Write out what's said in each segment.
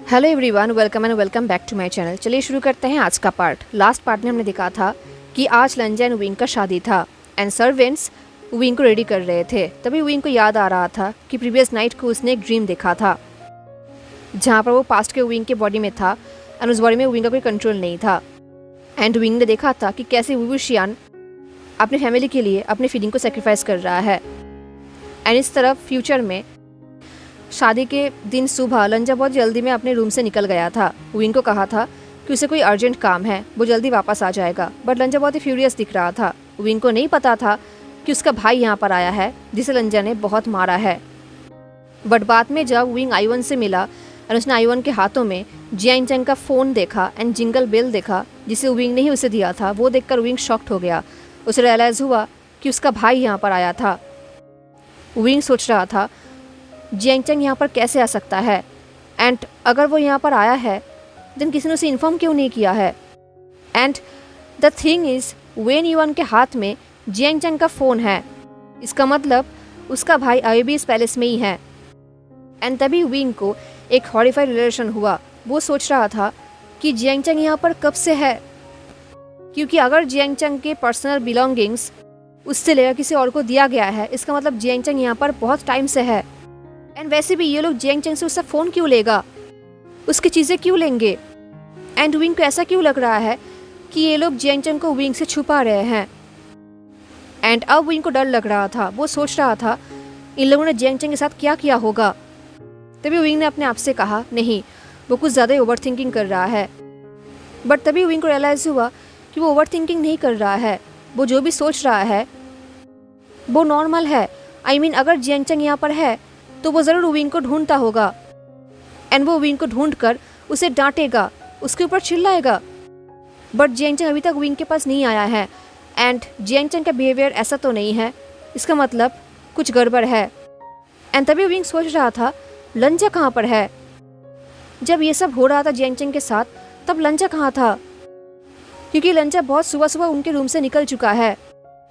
Hello everyone, welcome back to my channel. चलिए शुरू करते हैं आज का पार्ट। लास्ट पार्ट में हमने देखा था कि आज लंजा एंड विंग का शादी था एंड सर्वेंट्स विंग को रेडी कर रहे थे। तभी विंग को याद आ रहा था कि प्रीवियस नाइट को उसने एक ड्रीम देखा था जहाँ पर वो पास्ट के विंग के बॉडी में था एंड उस बॉडी में विंग का कोई कंट्रोल नहीं था। एंड विंग ने देखा था कि कैसे वुवुशियान अपनी फैमिली के लिए अपनी फीलिंग को सेक्रीफाइस कर रहा है। एंड इस तरफ फ्यूचर में शादी के दिन सुबह लंजा बहुत जल्दी में अपने रूम से निकल गया था। विंग को कहा था कि उसे कोई अर्जेंट काम है, वो जल्दी वापस आ जाएगा, बट लंजा बहुत ही फ्यूरियस दिख रहा था। विंग को नहीं पता था कि उसका भाई यहाँ पर आया है जिसे लंजा ने बहुत मारा है। बट बाद में जब विंग आईवन से मिला और उसने आईवन के हाथों में जियांग चैंग का फ़ोन देखा एंड जिंगल बेल देखा जिसे विंग ने ही उसे दिया था, वो देखकर विंग शॉक्ड हो गया। उसे रियलाइज़ हुआ कि उसका भाई यहाँ पर आया था। विंग सोच रहा था जियांग चैंग यहाँ पर कैसे आ सकता है एंड अगर वो यहाँ पर आया है देन किसी ने उसे इन्फॉर्म क्यों नहीं किया है। And the thing is when yuan के हाथ में जियांग चैंग का फ़ोन है, इसका मतलब उसका भाई अभी भी इस पैलेस में ही है। एंड तभी विंग को एक हॉरिफाइड रिलेशन हुआ। वो सोच रहा था कि जियांग चैंग यहाँ पर कब से है, क्योंकि अगर जियांग चैंग के पर्सनल बिलोंगिंग्स उससे लेकर किसी और को दिया गया है, इसका मतलब जियांग चैंग यहाँ पर बहुत टाइम से है। एंड वैसे भी ये लोग जियांग चैंग से उसका फ़ोन क्यों लेगा, उसकी चीज़ें क्यों लेंगे। एंड विंग को ऐसा क्यों लग रहा है कि ये लोग जियांग चैंग को विंग से छुपा रहे हैं। एंड अब विंग को डर लग रहा था। वो सोच रहा था इन लोगों ने जियांग चैंग के साथ क्या किया होगा। तभी विंग ने अपने आप से कहा नहीं, वो कुछ ज़्यादा ही ओवर थिंकिंग कर रहा है। बट तभी विंग को रियलाइज़ हुआ कि वो ओवर थिंकिंग नहीं कर रहा है, वो जो भी सोच रहा है वो नॉर्मल है। आई मीन अगर जियांग चैंग यहाँ पर है तो वो ज़रूर विंग को ढूंढता होगा एंड वो विंग को ढूंढ कर उसे डांटेगा, उसके ऊपर चिल्लाएगा। बट जियांग चैंग अभी तक विंग के पास नहीं आया है एंड जियांग चैंग का बिहेवियर ऐसा तो नहीं है, इसका मतलब कुछ गड़बड़ है। एंड तभी विंग सोच रहा था लंजा कहाँ पर है। जब ये सब हो रहा था जियांग चैंग के साथ तब लंजा कहाँ था, क्योंकि लंजा बहुत सुबह सुबह उनके रूम से निकल चुका है।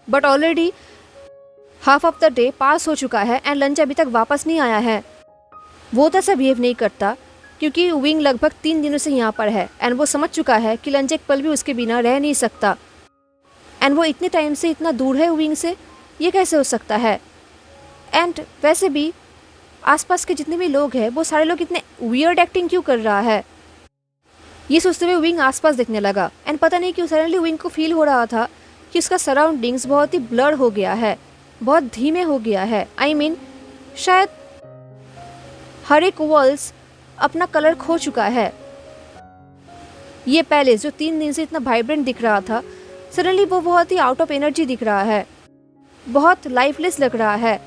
But already half of the day pass हो चुका है एंड लंजा अभी तक वापस नहीं आया है। वो तो ऐसा बिहेव नहीं करता क्योंकि विंग लगभग 3 दिनों से यहाँ पर है एंड वो समझ चुका है कि लंजा एक पल भी उसके बिना रह नहीं सकता। एंड वो इतने टाइम से इतना दूर है विंग से, ये कैसे हो सकता है। एंड वैसे भी आसपास के जितने भी लोग हैं वो सारे लोग इतने वियर्ड एक्टिंग क्यों कर रहा है। ये सोचते हुए विंग आसपास देखने लगा एंड पता नहीं क्यों सडनली विंग को फील हो रहा था कि उसका सराउंडिंग्स बहुत ही ब्लर हो गया है, बहुत धीमे हो गया है। आई मीन शायद हर एक वॉल्स अपना कलर खो चुका है। ये पैलेस जो 3 दिन से इतना वाइब्रेंट दिख रहा था, सडनली वो बहुत ही आउट ऑफ एनर्जी दिख रहा है, बहुत लाइफलेस लग रहा है।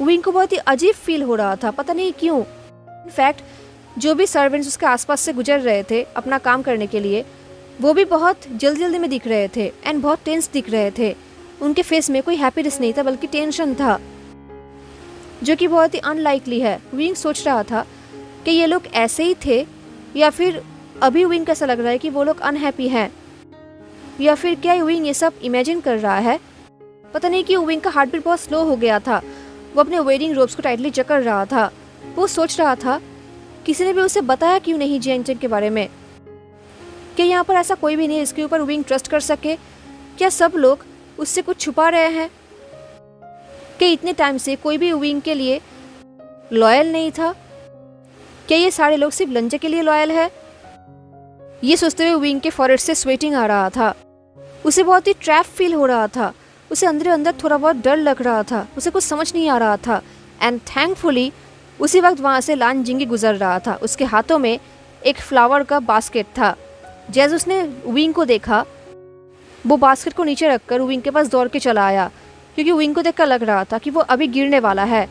विंग को बहुत ही अजीब फील हो रहा था, पता नहीं क्यों। इनफैक्ट जो भी सर्वेंट्स उसके आसपास से गुजर रहे थे अपना काम करने के लिए, वो भी बहुत जल्दी जल्दी में दिख रहे थे एंड बहुत टेंस दिख रहे थे। उनके फेस में कोई हैप्पीनेस नहीं था बल्कि टेंशन था, जो कि बहुत ही अनलाइकली है। विंग सोच रहा था कि ये लोग ऐसे ही थे या फिर अभी विंग कैसा लग रहा है कि वो लोग अनहैप्पी हैं, या फिर क्या विंग ये सब इमेजिन कर रहा है। पता नहीं कि विंग का हार्ट बीट बहुत स्लो हो गया था। वो अपने वेडिंग रोब्स को टाइटली जकड़ रहा था। वो सोच रहा था किसी ने भी उसे बताया क्यों नहीं जियांग चैंग के बारे में, कि यहाँ पर ऐसा कोई भी नहीं है इसके ऊपर विंग ट्रस्ट कर सके। क्या सब लोग उससे कुछ छुपा रहे हैं कि इतने टाइम से कोई भी विंग के लिए लॉयल नहीं था। क्या ये सारे लोग सिर्फ लंजा के लिए लॉयल है। ये सोचते हुए विंग के फॉरहेड से स्वेटिंग आ रहा था। उसे बहुत ही ट्रैप फील हो रहा था। उसे अंदर अंदर थोड़ा बहुत डर लग रहा था। उसे कुछ समझ नहीं आ रहा था। एंड थैंकफुली उसी वक्त वहाँ से लान जिंगी गुजर रहा था। उसके हाथों में एक फ्लावर का बास्केट था। जैसे उसने विंग को देखा, वो बास्केट को नीचे रखकर विंग के पास दौड़ के चला आया, क्योंकि विंग को देखकर लग रहा था कि वो अभी गिरने वाला है।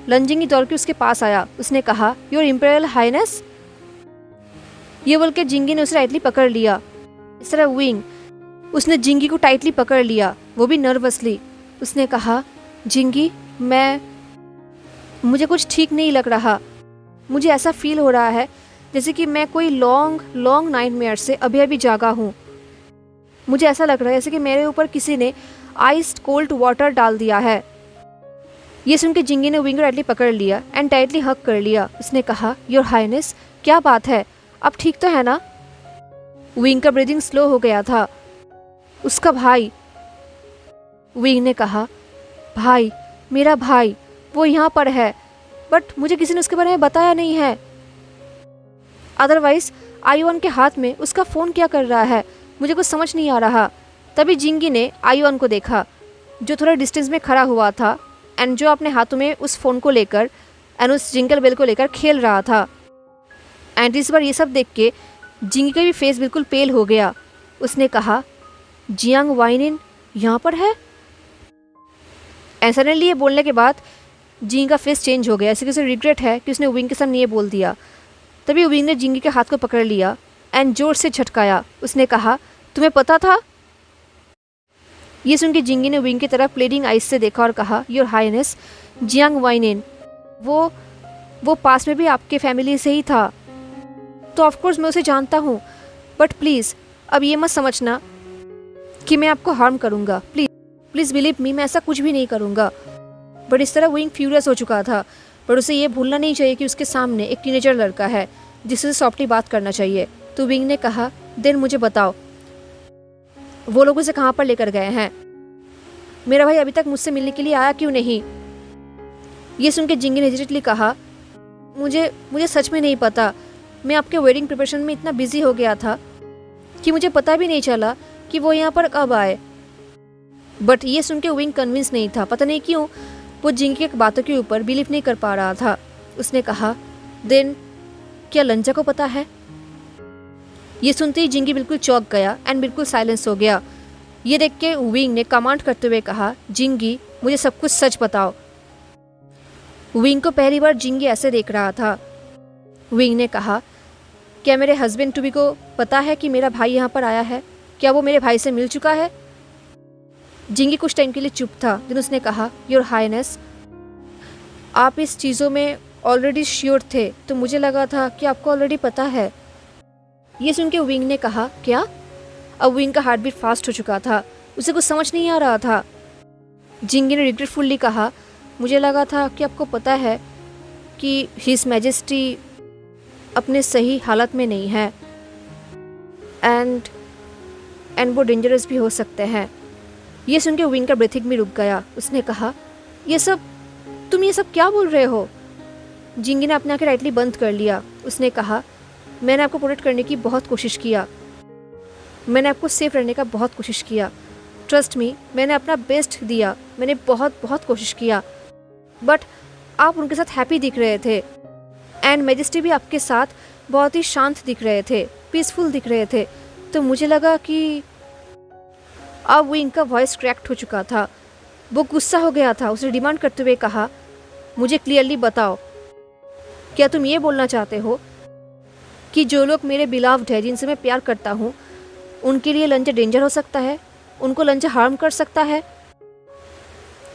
लंजिंगी दौड़ के उसके पास आया। उसने कहा योर इम्पेरियल हाइनेस। ये बोल के जिंगी ने उसे टाइटली पकड़ लिया। इस तरह विंग उसने जिंगी को टाइटली पकड़ लिया, वो भी नर्वसली। उसने कहा जिंगी, मुझे कुछ ठीक नहीं लग रहा। मुझे ऐसा फील हो रहा है जैसे कि मैं कोई लॉन्ग नाइटमेयर से अभी अभी जागा हूँ। मुझे ऐसा लग रहा है जैसे कि मेरे ऊपर किसी ने आइस्ड कोल्ड वाटर डाल दिया है। ये सुन के जिंगी ने विंग को टाइटली पकड़ लिया एंड टाइटली हग कर लिया। उसने कहा योर हाइनेस क्या बात है, अब ठीक तो है ना? विंग का ब्रीदिंग स्लो हो गया था। उसका भाई, विंग ने कहा। भाई, मेरा भाई, वो यहाँ पर है, बट मुझे किसी ने उसके बारे में बताया नहीं है। अदरवाइज आयुआन के हाथ में उसका फ़ोन क्या कर रहा है, मुझे कुछ समझ नहीं आ रहा। तभी जिंगी ने आयुआन को देखा, जो थोड़ा डिस्टेंस में खड़ा हुआ था एंड जो अपने हाथों में उस फ़ोन को लेकर एंड उस जिंगल बेल को लेकर खेल रहा था। एंड इस बार ये सब देख के जिंगी का भी फेस बिल्कुल पेल हो गया। उसने कहा, जियांग वाइनिन यहाँ पर है? एंड सडनली ये बोलने के बाद जिंगी का फेस चेंज हो गया। ऐसे कि उसे रिग्रेट है कि उसने विंग के सामने ये बोल दिया। तभी विंग ने जिंगी के हाथ को पकड़ लिया एंड जोर से झटकाया। उसने कहा, तुम्हें पता था? ये सुन के जिंगी ने विंग की तरफ प्लेडिंग आइज से देखा और कहा, योर हाईनेस, जियांग वाइनिन वो पास में भी आपके फैमिली से ही था, तो ऑफकोर्स मैं उसे जानता हूँ, बट प्लीज़ अब ये मत समझना कि मैं आपको हार्म करूँगा। प्लीज़ बिलीव मी, मैं ऐसा कुछ भी नहीं करूँगा। बट इस तरह विंग फ्यूरियस हो चुका था, पर उसे ये भूलना नहीं चाहिए कि उसके सामने एक टीनेजर लड़का है जिससे सॉफ्टली बात करना चाहिए। तो विंग ने कहा, देन मुझे बताओ वो लोग उसे कहाँ पर लेकर गए हैं? मेरा भाई अभी तक मुझसे मिलने के लिए आया क्यों नहीं? ये सुन के जिंगी ने हेजिटेटली कहा, मुझे सच में नहीं पता। मैं आपके वेडिंग प्रिपरेशन में इतना बिजी हो गया था कि मुझे पता भी नहीं चला कि वो यहाँ पर कब आए। बट ये सुन के विंग कन्विंस नहीं था। पता नहीं क्यों वो जिंगी की बातों के ऊपर बिलीव नहीं कर पा रहा था। उसने कहा, देन क्या लंजा को पता है? ये सुनते ही जिंगी बिल्कुल चौंक गया एंड बिल्कुल साइलेंस हो गया। ये देख के विंग ने कमांड करते हुए कहा, जिंगी मुझे सब कुछ सच बताओ। विंग को पहली बार जिंगी ऐसे देख रहा था। विंग ने कहा, क्या मेरे हस्बैंड टू बी को पता है कि मेरा भाई यहाँ पर आया है? क्या वो मेरे भाई से मिल चुका है? जिंगी कुछ टाइम के लिए चुप था। फिर उसने कहा, योर हाईनेस, आप इस चीज़ों में ऑलरेडी श्योर थे, तो मुझे लगा था कि आपको ऑलरेडी पता है। ये सुन के विंग ने कहा, क्या? अब विंग का हार्ट बीट फास्ट हो चुका था। उसे कुछ समझ नहीं आ रहा था। जिंगी ने रिग्रेटफुल्ली कहा, मुझे लगा था कि आपको पता है कि हिज मैजेस्टी अपने सही हालत में नहीं है एंड वो डेंजरस भी हो सकते हैं। ये सुन के विंग का ब्रीथिंग भी रुक गया। उसने कहा, तुम ये सब क्या बोल रहे हो? जिंगी ने अपने आंखें राइटली बंद कर लिया। उसने कहा, मैंने आपको प्रोटेक्ट करने की बहुत कोशिश किया, मैंने आपको सेफ रहने का बहुत कोशिश किया। ट्रस्ट मी, मैंने अपना बेस्ट दिया, मैंने बहुत कोशिश किया। बट आप उनके साथ हैप्पी दिख रहे थे एंड मैजेस्टी भी आपके साथ बहुत ही शांत दिख रहे थे, पीसफुल दिख रहे थे। तो मुझे लगा कि अब विंग का वॉइस क्रैक्ट हो चुका था। वो गुस्सा हो गया था। उसने डिमांड करते हुए कहा, मुझे क्लियरली बताओ, क्या तुम ये बोलना चाहते हो कि जो लोग मेरे बिलाव्ड है, जिनसे मैं प्यार करता हूँ, उनके लिए लंजा डेंजर हो सकता है, उनको लंजा हार्म कर सकता है?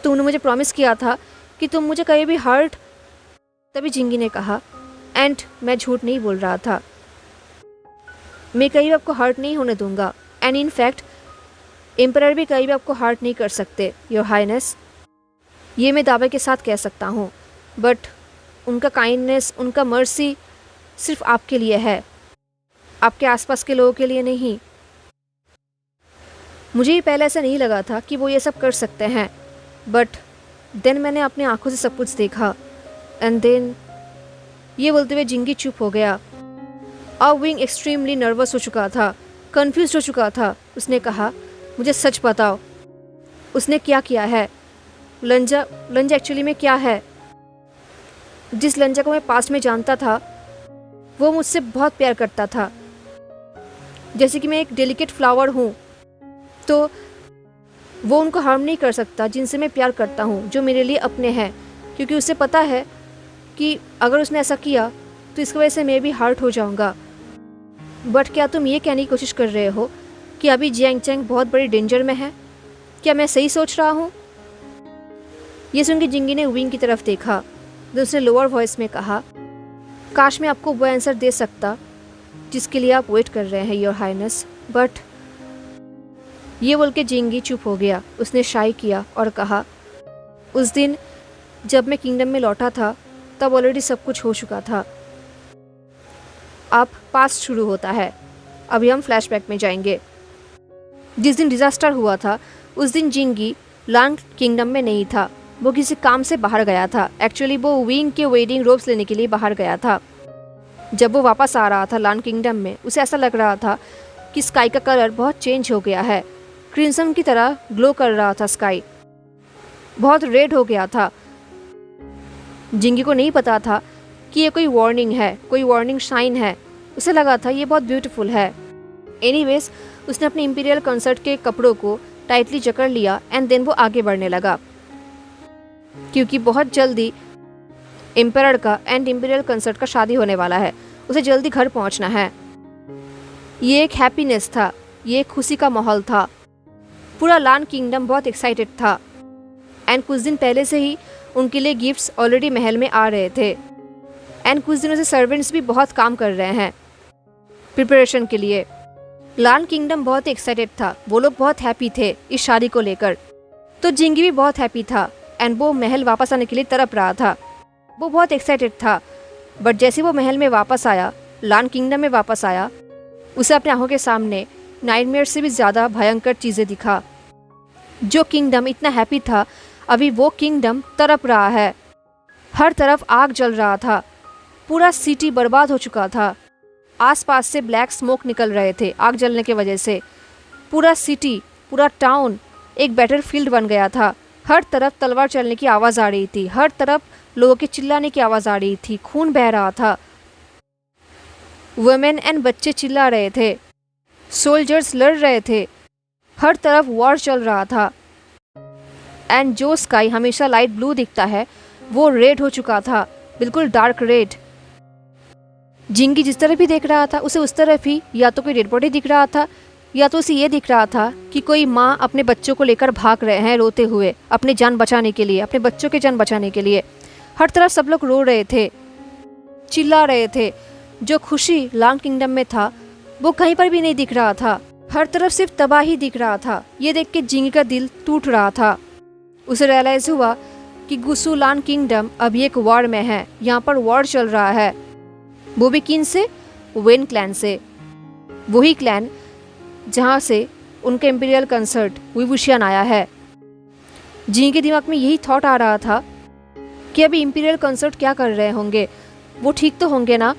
तुमने मुझे प्रॉमिस किया था कि तुम मुझे कहीं भी हर्ट। तभी जिंगी ने कहा, एंड मैं झूठ नहीं बोल रहा था, मैं कहीं भी आपको हर्ट नहीं होने दूंगा। एंड इन फैक्ट एम्परर भी कहीं भी आपको हर्ट नहीं कर सकते, योर हाईनेस। ये मैं दावे के साथ कह सकता हूँ। बट उनका काइंडनेस, उनका मर्सी सिर्फ आपके लिए है, आपके आसपास के लोगों के लिए नहीं। मुझे ही पहले ऐसा नहीं लगा था कि वो ये सब कर सकते हैं, बट देन मैंने अपनी आंखों से सब कुछ देखा। एंड देन ये बोलते हुए जिंगी चुप हो गया। अब विंग एक्सट्रीमली नर्वस हो चुका था, कंफ्यूज हो चुका था। उसने कहा, मुझे सच बताओ, उसने क्या किया है? लंजा एक्चुअली में क्या है? जिस लंजा को मैं पास्ट में जानता था, वो मुझसे बहुत प्यार करता था। जैसे कि मैं एक डेलिकेट फ्लावर हूँ, तो वो उनको हार्म नहीं कर सकता जिनसे मैं प्यार करता हूँ, जो मेरे लिए अपने हैं, क्योंकि उसे पता है कि अगर उसने ऐसा किया तो इसकी वजह से मैं भी हर्ट हो जाऊँगा। बट क्या तुम ये कहने की कोशिश कर रहे हो कि अभी जियांग चैंग बहुत बड़ी डेंजर में है? क्या मैं सही सोच रहा हूँ? ये सुन के जिंगी ने विंग की तरफ देखा। दूसरे लोअर वॉइस में कहा, काश मैं आपको वो आंसर दे सकता जिसके लिए आप वेट कर रहे हैं, योर हाईनेस। बट ये बोल के जिंगी चुप हो गया। उसने शाई किया और कहा, उस दिन जब मैं किंगडम में लौटा था, तब ऑलरेडी सब कुछ हो चुका था। अब पास्ट शुरू होता है। अभी हम फ्लैशबैक में जाएंगे। जिस दिन डिज़ास्टर हुआ था उस दिन जिंगी लान किंगडम में नहीं था, वो किसी काम से बाहर गया था। एक्चुअली वो विंग के वेडिंग रोब्स लेने के लिए बाहर गया था। जब वो वापस आ रहा था लान किंगडम में, उसे ऐसा लग रहा था कि स्काई का कलर बहुत चेंज हो गया है। क्रिम्सन की तरह ग्लो कर रहा था स्काई, बहुत रेड हो गया था। जिंगी को नहीं पता था कि ये कोई वार्निंग है, कोई वार्निंग साइन है। उसे लगा था ये बहुत ब्यूटीफुल है। एनीवेज उसने अपने इंपीरियल कंसर्ट के कपड़ों को टाइटली जकड़ लिया एंड देन वो आगे बढ़ने लगा, क्योंकि बहुत जल्दी एम्परर का एंड इंपीरियल कंसर्ट का शादी होने वाला है। उसे जल्दी घर पहुंचना है। ये एक हैप्पीनेस था, ये एक खुशी का माहौल था। पूरा लान किंगडम बहुत एक्साइटेड था एंड कुछ दिन पहले से ही उनके लिए गिफ्ट्स ऑलरेडी महल में आ रहे थे एंड कुछ दिनों से सर्वेंट्स भी बहुत काम कर रहे हैं प्रिपरेशन के लिए। लान किंगडम बहुत एक्साइटेड था, वो लोग बहुत हैप्पी थे इस शादी को लेकर। तो जिंगी भी बहुत हैप्पी था एंड वो महल वापस आने के लिए तड़प रहा था। वो बहुत एक्साइटेड था, बट जैसे वो महल में वापस आया, लान किंगडम में वापस आया, उसे अपने आंखों के सामने नाइटमेयर से भी ज़्यादा भयंकर चीज़ें दिखा। जो किंगडम इतना हैप्पी था, अभी वो किंगडम तड़प रहा है। हर तरफ आग जल रहा था, पूरा सिटी बर्बाद हो चुका था। आसपास से ब्लैक स्मोक निकल रहे थे आग जलने की वजह से। पूरा सिटी, पूरा टाउन एक बैटलफील्ड बन गया था। हर तरफ तलवार चलने की आवाज़ आ रही थी, हर तरफ लोगों के चिल्लाने की आवाज़ आ रही थी, खून बह रहा था। वुमेन एंड बच्चे चिल्ला रहे थे, सोल्जर्स लड़ रहे थे, हर तरफ वॉर चल रहा था। एंड जो स्काई हमेशा लाइट ब्लू दिखता है, वो रेड हो चुका था, बिल्कुल डार्क रेड। जिंगी जिस तरफ भी देख रहा था, उसे उस तरफ ही या तो कोई डेड बॉडी दिख रहा था, या तो उसे ये दिख रहा था कि कोई माँ अपने बच्चों को लेकर भाग रहे हैं रोते हुए, अपने जान बचाने के लिए, अपने बच्चों की जान बचाने के लिए। हर तरफ सब लोग रो रहे थे, चिल्ला रहे थे। जो खुशी लान किंगडम में था, वो कहीं पर भी नहीं दिख रहा था। हर तरफ सिर्फ तबाही दिख रहा था। ये देख के जिंगी का दिल टूट रहा था। उसे रियलाइज हुआ कि गुसु लान किंगडम अभी एक वॉर में है। यहाँ पर वॉर चल रहा है, वो भी किन से? वेन क्लैन से। वही क्लैन जहाँ से उनका इंपीरियल कंसर्ट विवुशियन आया है। जिंगी के दिमाग में यही थॉट आ रहा था कि अभी इंपीरियल कंसर्ट क्या कर रहे होंगे, वो ठीक तो होंगे ना।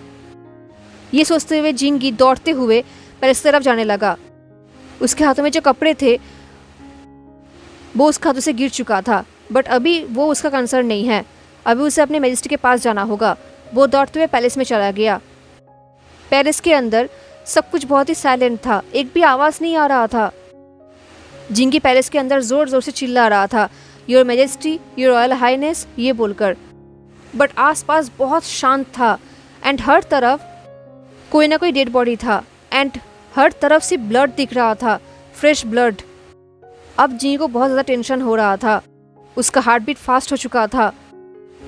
ये सोचते हुए जिंगी दौड़ते हुए पैलेस तरफ जाने लगा। उसके हाथों में जो कपड़े थे वो उसके हाथों से गिर चुका था, बट अभी वो उसका कंसर्न नहीं है। अभी उसे अपने मैजेस्टी के पास जाना होगा। वो दौड़ते हुए पैलेस में चला गया। पैलेस के अंदर सब कुछ बहुत ही साइलेंट था, एक भी आवाज़ नहीं आ रहा था। जिंगी पैलेस के अंदर ज़ोर ज़ोर से चिल्ला रहा था, your majesty, your royal highness, ये बोलकर। बट आसपास बहुत शांत था एंड हर तरफ कोई ना कोई डेड बॉडी था एंड हर तरफ से ब्लड दिख रहा था, फ्रेश ब्लड। अब जिंगी को बहुत ज़्यादा टेंशन हो रहा था। उसका हार्ट बीट फास्ट हो चुका था।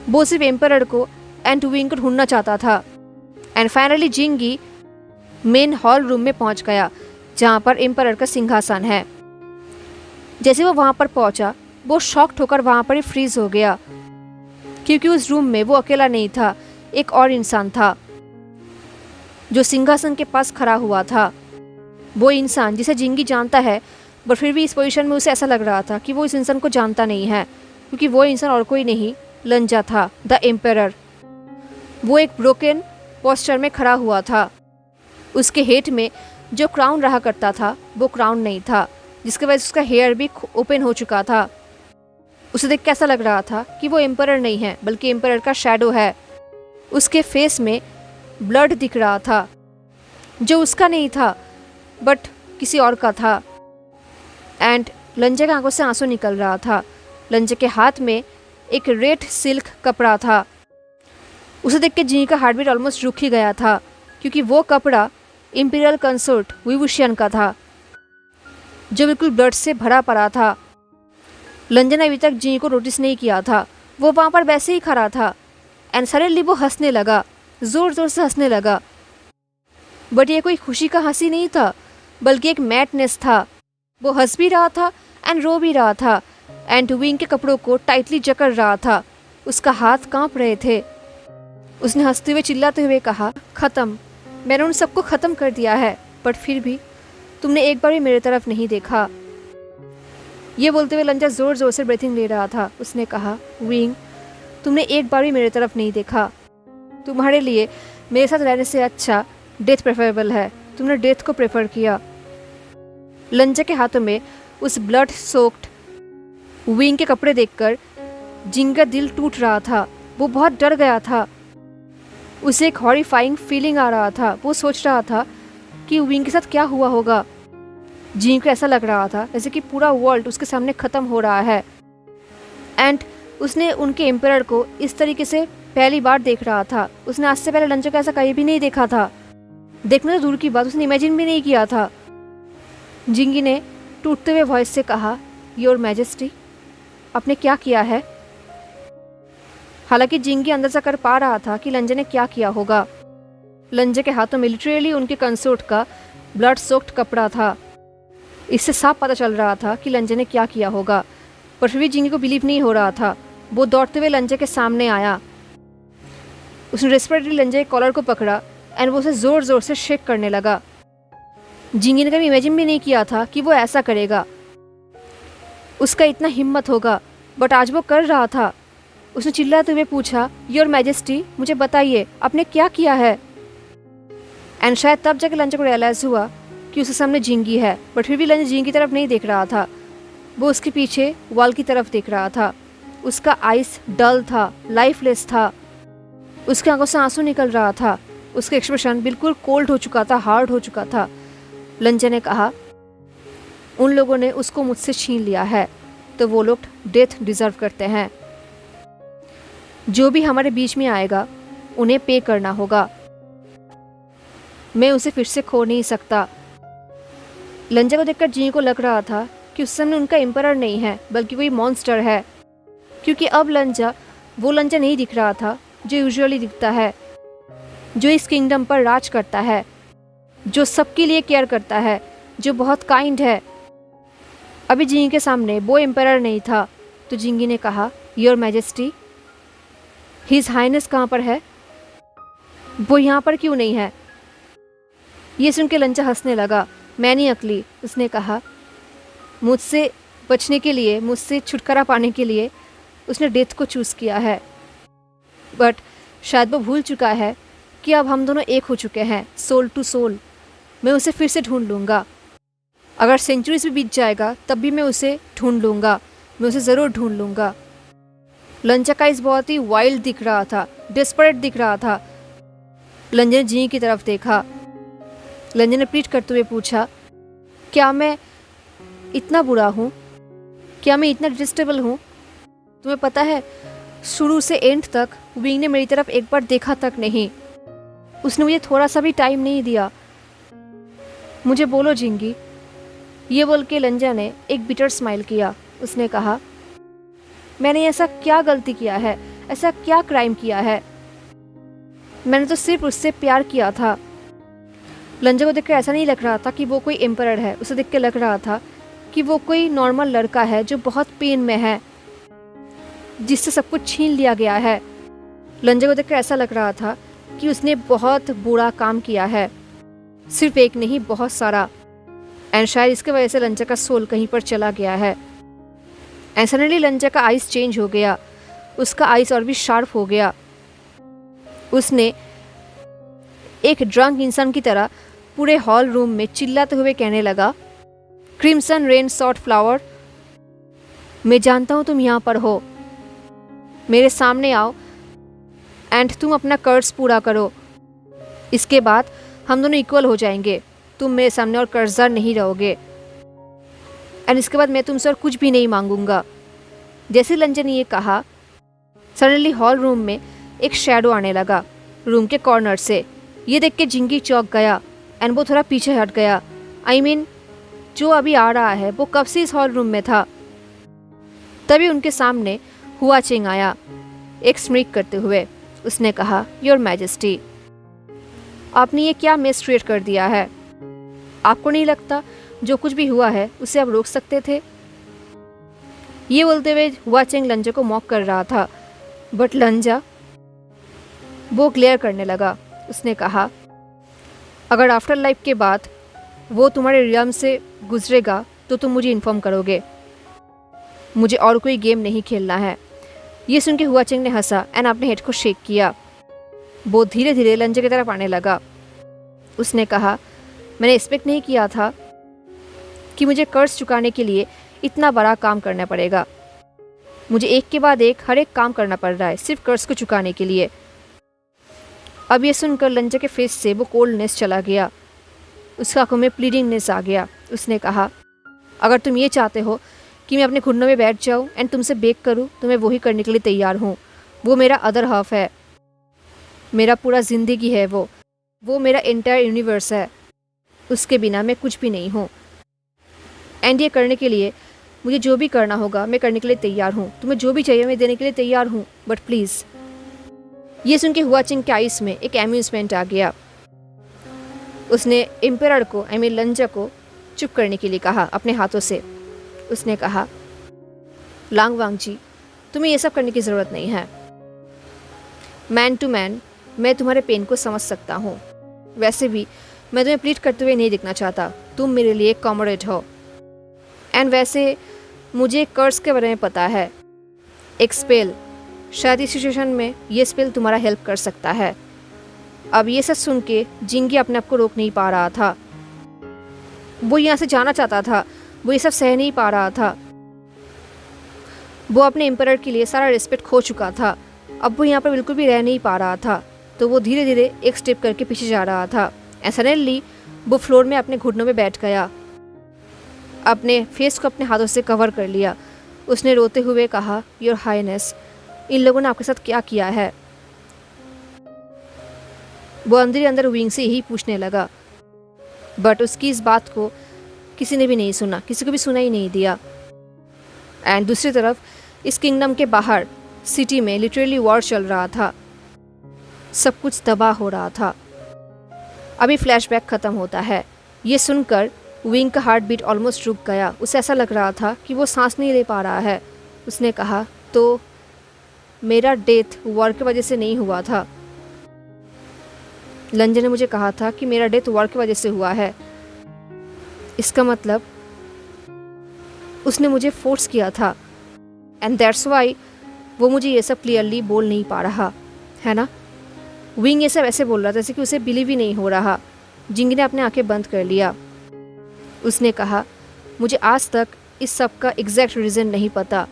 वो सिर्फ एम्परर को एंड विंग को ढूंढना चाहता था। एंड फाइनली जिंगी मेन हॉल रूम में पहुंच गया, जहां पर एम्परर का सिंहासन है। जैसे वो वहां पर पहुंचा, वो शॉक्ड होकर वहां पर ही फ्रीज हो गया, क्योंकि उस रूम में वो अकेला नहीं था, एक और इंसान था जो सिंहासन के पास खड़ा हुआ था। वो इंसान जिसे जिंगी जानता है, बट फिर भी इस पोजीशन में उसे ऐसा लग रहा था कि वो इस इंसान को जानता नहीं है, क्योंकि वो इंसान और कोई नहीं, लंजा था, द एम्परर। वो एक ब्रोकन पोस्चर में खड़ा हुआ था। उसके हेड में जो क्राउन रहा करता था, वो क्राउन नहीं था, जिसकी वजह से उसका हेयर भी ओपन हो चुका था। उसे देख कैसा लग रहा था कि वो एम्परर नहीं है, बल्कि एम्परर का शैडो है। उसके फेस में ब्लड दिख रहा था, जो उसका नहीं था, बट किसी और का था। एंड लंजे के आंखों से आंसू निकल रहा था। लंजे के हाथ में एक रेड सिल्क कपड़ा था। उसे देख के जिंगी का हार्ट बीट ऑलमोस्ट रुक ही गया था, क्योंकि वो कपड़ा इंपीरियल कंसर्ट विवुशियन का था, जो बिल्कुल ब्लड से भरा पड़ा था। लंजे ने अभी तक जिंगी को नोटिस नहीं किया था। वो वहाँ पर वैसे ही खड़ा था एंड सडनली वो हंसने लगा, ज़ोर ज़ोर से हंसने लगा। बट ये कोई खुशी का हंसी नहीं था, बल्कि एक मैडनेस था। वो हंस भी रहा था एंड रो भी रहा था एंड विंग के कपड़ों को टाइटली जकड़ रहा था। उसका हाथ कांप रहे थे। उसने हंसते हुए चिल्लाते हुए कहा, खत्म, मैंने उन सबको ख़त्म कर दिया है, बट फिर भी तुमने एक बार भी मेरे तरफ नहीं देखा। ये बोलते हुए लंजा ज़ोर ज़ोर से ब्रीथिंग ले रहा था। उसने कहा, विंग, तुमने एक बार भी मेरे तरफ नहीं देखा। तुम्हारे लिए मेरे साथ रहने से अच्छा डेथ प्रेफरेबल है। तुमने डेथ को प्रेफर किया। लंजा के हाथों में उस ब्लड सोक्ड विंग के कपड़े देखकर जिंग का दिल टूट रहा था। वो बहुत डर गया था। उसे एक हॉरिफाइंग फीलिंग आ रहा था। वो सोच रहा था कि विंग के साथ क्या हुआ होगा। जिंग को ऐसा लग रहा था जैसे कि पूरा वर्ल्ड उसके सामने ख़त्म हो रहा है। एंड उसने उनके एम्परर को इस तरीके से पहली बार देख रहा था। उसने आज से पहले लंजा को ऐसा कहीं भी नहीं देखा था। देखने तो दूर की बात, उसने इमेजिन भी नहीं किया था। जिंगी ने टूटते हुए वॉइस से कहा, योर मैजेस्टी, आपने क्या किया है? हालांकि जिंगी अंदाजा कर पा रहा था कि लंजा ने क्या किया होगा। लंजा के हाथों में लिटरली उनके कंसोर्ट का ब्लड सोक्ड कपड़ा था। इससे साफ पता चल रहा था कि लंजा ने क्या किया होगा, पर फिर भी जिंगी को बिलीव नहीं हो रहा था। वो दौड़ते हुए लंजा के सामने आया। उसने रेस्पिरेटरी लंजा के कॉलर को पकड़ा एंड वो उसे ज़ोर ज़ोर से शेक करने लगा। जिंगी ने कभी इमेजिन भी नहीं किया था कि वो ऐसा करेगा, उसका इतना हिम्मत होगा, बट आज वो कर रहा था। उसने चिल्लाते हुए पूछा, योर मैजेस्टी, मुझे बताइए आपने क्या किया है? एंड शायद तब जाके लंजा को रियलाइज़ हुआ कि उसके सामने जिंगी है, बट फिर भी लंजा जिंगी की तरफ नहीं देख रहा था। वो उसके पीछे वॉल की तरफ देख रहा था। उसका आइस डल था, लाइफलेस था। उसकी आंखों से आंसू निकल रहा था। उसका एक्सप्रेशन बिल्कुल कोल्ड हो चुका था, हार्ड हो चुका था। लंजा ने कहा, उन लोगों ने उसको मुझसे छीन लिया है, तो वो लोग डेथ डिजर्व करते हैं। जो भी हमारे बीच में आएगा उन्हें पे करना होगा। मैं उसे फिर से खो नहीं सकता। लंजा को देखकर जिंगी को लग रहा था कि उस समय उनका एम्परर नहीं है, बल्कि कोई मॉन्स्टर है। क्योंकि अब लंजा वो लंजा नहीं दिख रहा था जो यूजुअली दिखता है, जो इस किंगडम पर राज करता है, जो सबके लिए केयर करता है, जो बहुत काइंड है। अभी जिंगी के सामने वो एम्परर नहीं था। तो जिंगी ने कहा, योर मैजेस्टी, हिज हाइनेस कहाँ पर है? वो यहाँ पर क्यों नहीं है? ये सुन के लंजा हंसने लगा। मैं नहीं अकली, उसने कहा। मुझसे बचने के लिए, मुझसे छुटकारा पाने के लिए उसने डेथ को चूज़ किया है, बट शायद वो भूल चुका है कि अब हम दोनों एक हो चुके हैं, सोल टू सोल। मैं उसे फिर से ढूंढ लूँगा। अगर सेंचुरीज भी बीत जाएगा तब भी मैं उसे ढूंढ लूँगा। मैं उसे ज़रूर ढूंढ लूँगा। लंजा का इस बहुत ही वाइल्ड दिख रहा था, डेस्परेट दिख रहा था। लंजा ने जिंगी की तरफ देखा। लंजा ने प्लीट करते हुए पूछा, क्या मैं इतना बुरा हूँ? क्या मैं इतना डिस्टेबल हूँ? तुम्हें पता है, शुरू से एंड तक विंग ने मेरी तरफ एक बार देखा तक नहीं। उसने मुझे थोड़ा सा भी टाइम नहीं दिया। मुझे बोलो जिंगी। ये बोल के लंजा ने एक बिटर स्माइल किया। उसने कहा, मैंने ऐसा क्या गलती किया है, ऐसा क्या क्राइम किया है? मैंने तो सिर्फ उससे प्यार किया था। लंजा को देखकर ऐसा नहीं लग रहा था कि वो कोई एम्परर है। उसे देख के लग रहा था कि वो कोई नॉर्मल लड़का है जो बहुत पेन में है, जिससे सब कुछ छीन लिया गया है। लंजा को देखकर ऐसा लग रहा था कि उसने बहुत बुरा काम किया है, सिर्फ एक नहीं, बहुत सारा। एंड शायद इसके वजह से लंजा का सोल कहीं पर चला गया है। एंड सडनली लंजा का आइस चेंज हो गया। उसका आइस और भी शार्प हो गया। उसने एक ड्रंक इंसान की तरह पूरे हॉल रूम में चिल्लाते हुए कहने लगा, क्रिम्सन रेन सॉट फ्लावर, मैं जानता हूँ तुम यहाँ पर हो। मेरे सामने आओ एंड तुम अपना कर्ज पूरा करो। इसके बाद हम दोनों इक्वल हो जाएंगे। तुम मेरे सामने और कर्जदार नहीं रहोगे। एंड इसके बाद मैं तुमसे और कुछ भी नहीं मांगूंगा। जैसे लंजा ने ये कहा, सडनली हॉल रूम में एक शैडो आने लगा रूम के कॉर्नर से। ये देख के जिंगी चौंक गया एंड वो थोड़ा पीछे हट गया। I mean, जो अभी आ रहा है वो कब से इस हॉल रूम में था। तभी उनके सामने हुआ चेंग आया, एक स्मिक करते हुए। उसने कहा, योर मैजेस्टी, आपने ये क्या मेस क्रिएट कर दिया है? आपको नहीं लगता जो कुछ भी हुआ है उसे आप रोक सकते थे? ये बोलते हुए हुआ चेंग लंजा को मॉक कर रहा था, बट लंजा वो ग्लेयर करने लगा। उसने कहा, अगर आफ्टर लाइफ के बाद वो तुम्हारे रियम से गुजरेगा तो तुम मुझे इन्फॉर्म करोगे। मुझे और कोई गेम नहीं खेलना है। ये सुन के हुआ चेंग ने हंसा एंड अपने हेड को शेक किया। वो धीरे धीरे लंजे की तरफ आने लगा। उसने कहा, मैंने एक्सपेक्ट नहीं किया था कि मुझे कर्ज चुकाने के लिए इतना बड़ा काम करना पड़ेगा। मुझे एक के बाद एक हर एक काम करना पड़ रहा है सिर्फ कर्ज को चुकाने के लिए। अब ये सुनकर लंजा के फेस से वो कोल्डनेस चला गया। उसका आंखों में प्लीडिंगनेस आ गया। उसने कहा, अगर तुम ये चाहते हो कि मैं अपने घुटनों में बैठ जाऊं एंड तुमसे बेग करूं तो मैं वही करने के लिए तैयार हूं। वो मेरा अदर हाफ है, मेरा पूरा ज़िंदगी है। वो मेरा एंटायर यूनिवर्स है। उसके बिना मैं कुछ भी नहीं हूँ। एंड ये करने के लिए मुझे जो भी करना होगा मैं करने के लिए तैयार हूँ। तुम्हें जो भी चाहिए मैं देने के लिए तैयार हूँ, बट प्लीज़। ये सुन के हुआ चिंग के आइस में एक एम्यूजमेंट आ गया। उसने एम्परर को लंजा को चुप करने के लिए कहा अपने हाथों से। उसने कहा, लांग वांग जी, तुम्हें ये सब करने की ज़रूरत नहीं है। मैन टू मैन मैं तुम्हारे पेन को समझ सकता हूँ। वैसे भी मैं तुम्हें प्लीट करते हुए नहीं दिखना चाहता। तुम मेरे लिए एक कॉमरेड हो। एंड वैसे मुझे कर्ज के बारे में पता है, एक स्पेल। शायद इस सिचुएशन में ये स्पेल तुम्हारा हेल्प कर सकता है। अब ये सब सुन के जिंगी अपने आप को रोक नहीं पा रहा था। वो यहाँ से जाना चाहता था। वो ये सब सह नहीं पा रहा था। वो अपने एम्परर के लिए सारा रिस्पेक्ट खो चुका था। अब वो यहाँ पर बिल्कुल भी रह नहीं पा रहा था। तो वो धीरे धीरे एक स्टेप करके पीछे जा रहा था। सडनली वो फ्लोर में अपने घुटनों में बैठ गया। अपने फेस को अपने हाथों से कवर कर लिया। उसने रोते हुए कहा, योर हाईनेस, इन लोगों ने आपके साथ क्या किया है? वो अंदर ही अंदर विंग से यही पूछने लगा, बट उसकी इस बात को किसी ने भी नहीं सुना, किसी को भी सुना ही नहीं दिया। एंड दूसरी तरफ इस किंगडम के बाहर सिटी में लिटरली वॉर चल रहा था। सब कुछ तबाह हो रहा था। अभी फ्लैशबैक ख़त्म होता है। ये सुनकर विंग का हार्ट बीट ऑलमोस्ट रुक गया। उसे ऐसा लग रहा था कि वो सांस नहीं ले पा रहा है। उसने कहा, तो मेरा डेथ वॉर की वजह से नहीं हुआ था। लंजा ने मुझे कहा था कि मेरा डेथ वॉर की वजह से हुआ है। इसका मतलब उसने मुझे फोर्स किया था। एंड दैट्स वाई वो मुझे ये सब क्लियरली बोल नहीं पा रहा है ना। विंग ये सब ऐसे बोल रहा था जैसे कि उसे बिलीव ही नहीं हो रहा। जिंग ने अपने आंखें बंद कर लिया। उसने कहा, मुझे आज तक इस सब का एग्जैक्ट रीज़न नहीं पता,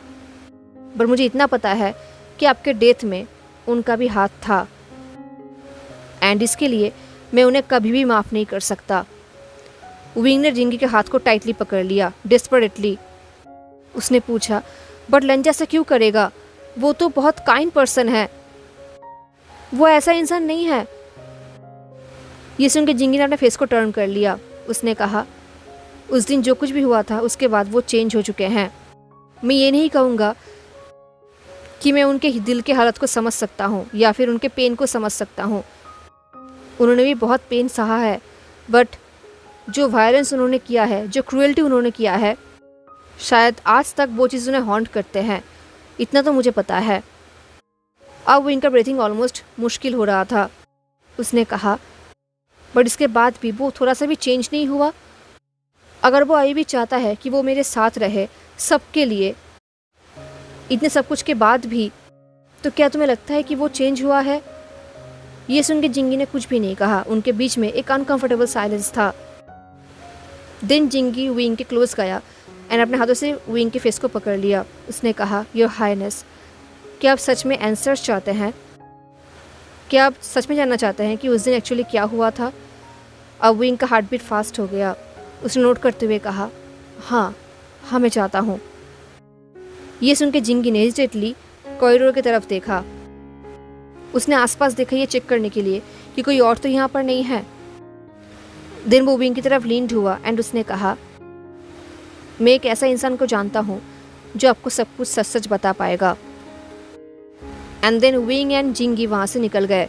पर मुझे इतना पता है कि आपके डेथ में उनका भी हाथ था। एंड इसके लिए मैं उन्हें कभी भी माफ़ नहीं कर सकता। विंग ने जिंगी के हाथ को टाइटली पकड़ लिया, डेस्परेटली। उसने पूछा, बट लंजा से क्यों करेगा? वो तो बहुत काइंड पर्सन है। वो ऐसा इंसान नहीं है। ये सुन के जिंगी ने अपने फेस को टर्न कर लिया। उसने कहा, उस दिन जो कुछ भी हुआ था उसके बाद वो चेंज हो चुके हैं। मैं ये नहीं कहूँगा कि मैं उनके दिल के हालत को समझ सकता हूँ या फिर उनके पेन को समझ सकता हूँ। उन्होंने भी बहुत पेन सहा है, बट जो वायलेंस उन्होंने किया है, जो क्रूएल्टी उन्होंने किया है, शायद आज तक वो चीज़ उन्हें हॉन्ट करते हैं। इतना तो मुझे पता है। अब वो इनका ब्रीथिंग ऑलमोस्ट मुश्किल हो रहा था। उसने कहा, बट इसके बाद भी वो थोड़ा सा भी चेंज नहीं हुआ। अगर वो अभी भी चाहता है कि वो मेरे साथ रहे सबके लिए, इतने सब कुछ के बाद भी, तो क्या तुम्हें लगता है कि वो चेंज हुआ है? ये सुन के जिंगी ने कुछ भी नहीं कहा। उनके बीच में एक अनकंफर्टेबल साइलेंस था। देन जिंगी विंग के क्लोज गया एंड अपने हाथों से विंग के फेस को पकड़ लिया। उसने कहा, योर हाईनेस, क्या आप सच में आंसर्स चाहते हैं? क्या आप सच में जानना चाहते हैं कि उस दिन एक्चुअली क्या हुआ था? अब विंग का हार्ट बीट फास्ट हो गया। उसने नोट करते हुए कहा, हाँ मैं चाहता हूँ। ये सुन के जिंगी ने हेजिटेटली कॉरिडोर की तरफ देखा। उसने आसपास देखा ये चेक करने के लिए कि कोई और तो यहाँ पर नहीं है। देन वो विंग की तरफ लीन्ड हुआ एंड उसने कहा, मैं एक ऐसा इंसान को जानता हूँ जो आपको सब कुछ सच सच बता पाएगा। एंड देन विंग एंड जिंगी वहाँ से निकल गए।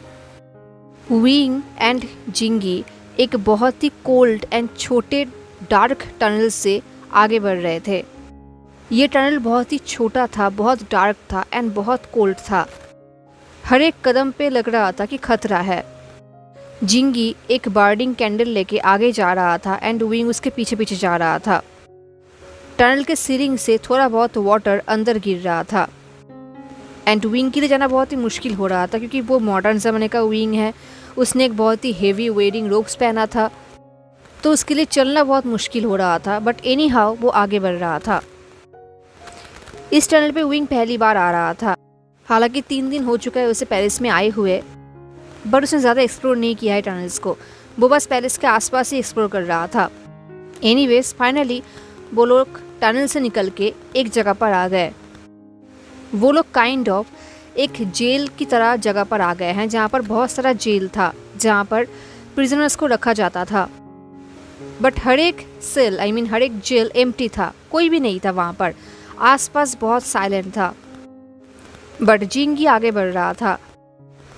विंग एंड जिंगी एक बहुत ही कोल्ड एंड छोटे डार्क टनल से आगे बढ़ रहे थे। ये टनल बहुत ही छोटा था, बहुत डार्क था एंड बहुत कोल्ड था। हर एक कदम पे लग रहा था कि खतरा है। जिंगी एक बर्निंग कैंडल लेके आगे जा रहा था एंड विंग उसके पीछे पीछे जा रहा था। टनल के सीलिंग से थोड़ा बहुत वाटर अंदर गिर रहा था एंड विंग के लिए जाना बहुत ही मुश्किल हो रहा था क्योंकि वो मॉडर्न ज़माने का विंग है। उसने एक बहुत ही हेवी वेयरिंग रोप्स पहना था, तो उसके लिए चलना बहुत मुश्किल हो रहा था, बट एनी हाउ वो आगे बढ़ रहा था। इस टनल पे विंग पहली बार आ रहा था। हालांकि 3 दिन हो चुका है उसे पेरिस में आए हुए, बट उसने ज़्यादा एक्सप्लोर नहीं किया है टनल्स को। वो बस पेरिस के आसपास ही एक्सप्लोर कर रहा था। एनीवेज फाइनली वो लोग टनल से निकल के एक जगह पर आ गए। वो लोग काइंड ऑफ एक जेल की तरह जगह पर आ गए हैं जहाँ पर बहुत सारा जेल था, जहाँ पर प्रिजनर्स को रखा जाता था। बट हर एक सेल हर एक जेल एम्प्टी था, कोई भी नहीं था वहाँ पर। आसपास बहुत साइलेंट था। बट जिंगी आगे बढ़ रहा था।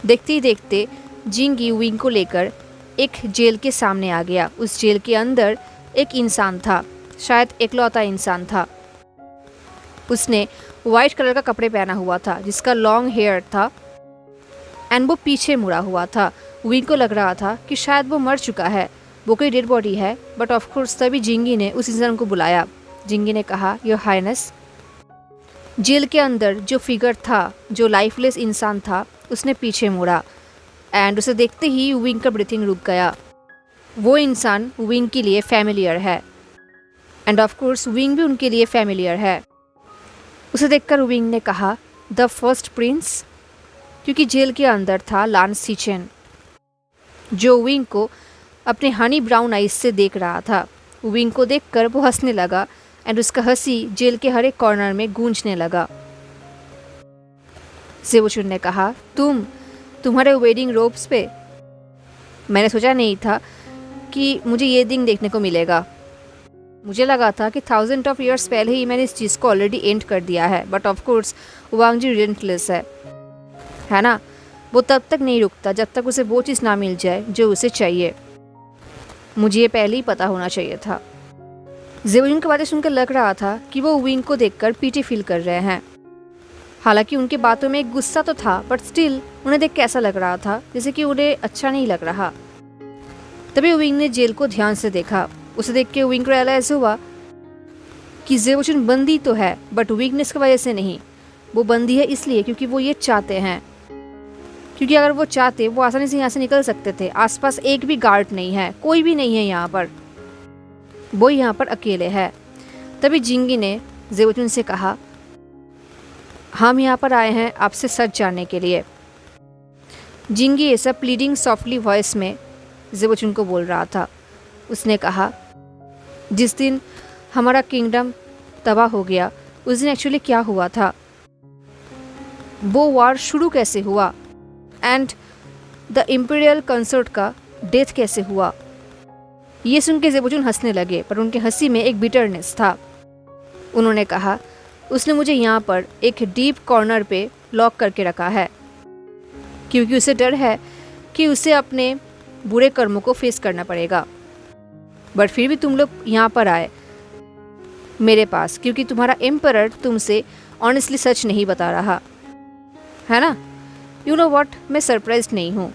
देखते ही देखते जिंगी विंग को लेकर एक जेल के सामने आ गया। उस जेल के अंदर एक इंसान था, शायद इकलौता इंसान था। उसने वाइट कलर का कपड़े पहना हुआ था जिसका लॉन्ग हेयर था एंड वो पीछे मुड़ा हुआ था। विंग को लग रहा था कि शायद वो मर चुका है, वो कोई डेड बॉडी है। बट ऑफ कोर्स तभी जिंगी ने उस इंसान को बुलाया। जिंगी ने कहा, योर हाइनेस। जेल के अंदर जो फिगर था, जो लाइफलेस इंसान था, उसने पीछे मुड़ा एंड उसे देखते ही विंग का ब्रीथिंग रुक गया। वो इंसान विंग के लिए फैमिलियर है एंड ऑफ कोर्स विंग भी उनके लिए फैमिलियर है। उसे देखकर विंग ने कहा, द फर्स्ट प्रिंस, क्योंकि जेल के अंदर था लांस सीचेन, जो विंग को अपने हनी ब्राउन आइज से देख रहा था। विंग को देखकर वो हंसने लगा एंड उसका हंसी जेल के हर एक कॉर्नर में गूंजने लगा। ज़ेबुचुन ने कहा, तुम्हारे वेडिंग रोब्स पे? मैंने सोचा नहीं था कि मुझे ये दिन देखने को मिलेगा। मुझे लगा था कि 1000 ऑफ ईयर्स पहले ही मैंने इस चीज़ को ऑलरेडी एंड कर दिया है। But of course Wang ji relentless है ना। वो तब तक नहीं रुकता जब तक उसे वो चीज़ ना मिल जाए जो उसे चाहिए। मुझे ये पहले ही पता होना चाहिए था। ज़ेबुचुन की बातें सुनकर लग रहा था कि वो विंग को देखकर पीटी फील कर रहे हैं। हालांकि उनके बातों में एक गुस्सा तो था, बट स्टिल उन्हें देख के ऐसा लग रहा था जैसे कि उन्हें अच्छा नहीं लग रहा। तभी विंग ने जेल को ध्यान से देखा। उसे देख के विंग को रियलाइज हुआ कि ज़ेबुचुन बंदी तो है, बट वीकनेस की वजह से नहीं। वो बंदी है इसलिए क्योंकि वो ये चाहते हैं। क्योंकि अगर वो चाहते वो आसानी से यहाँ से निकल सकते थे। आसपास एक भी गार्ड नहीं है, कोई भी नहीं है यहाँ पर। वो यहाँ पर अकेले है। तभी जिंगी ने ज़ेबुचुन से कहा, हम यहाँ पर आए हैं आपसे सच जानने के लिए। जिंगी ये सब प्लीडिंग सॉफ्टली वॉइस में ज़ेबुचुन को बोल रहा था। उसने कहा, जिस दिन हमारा किंगडम तबाह हो गया उस दिन एक्चुअली क्या हुआ था, वो वार शुरू कैसे हुआ एंड द इम्पीरियल कंसर्ट का डेथ कैसे हुआ। ये सुन के ज़ेबुचुन हंसने लगे, पर उनके हंसी में एक बिटरनेस था। उन्होंने कहा, उसने मुझे यहाँ पर एक डीप कॉर्नर पे लॉक करके रखा है क्योंकि उसे डर है कि उसे अपने बुरे कर्मों को फेस करना पड़ेगा। बट फिर भी तुम लोग यहाँ पर आए मेरे पास क्योंकि तुम्हारा एम्परर तुमसे ऑनेस्टली सच नहीं बता रहा है ना। यू नो व्हाट, मैं सरप्राइज्ड नहीं हूँ।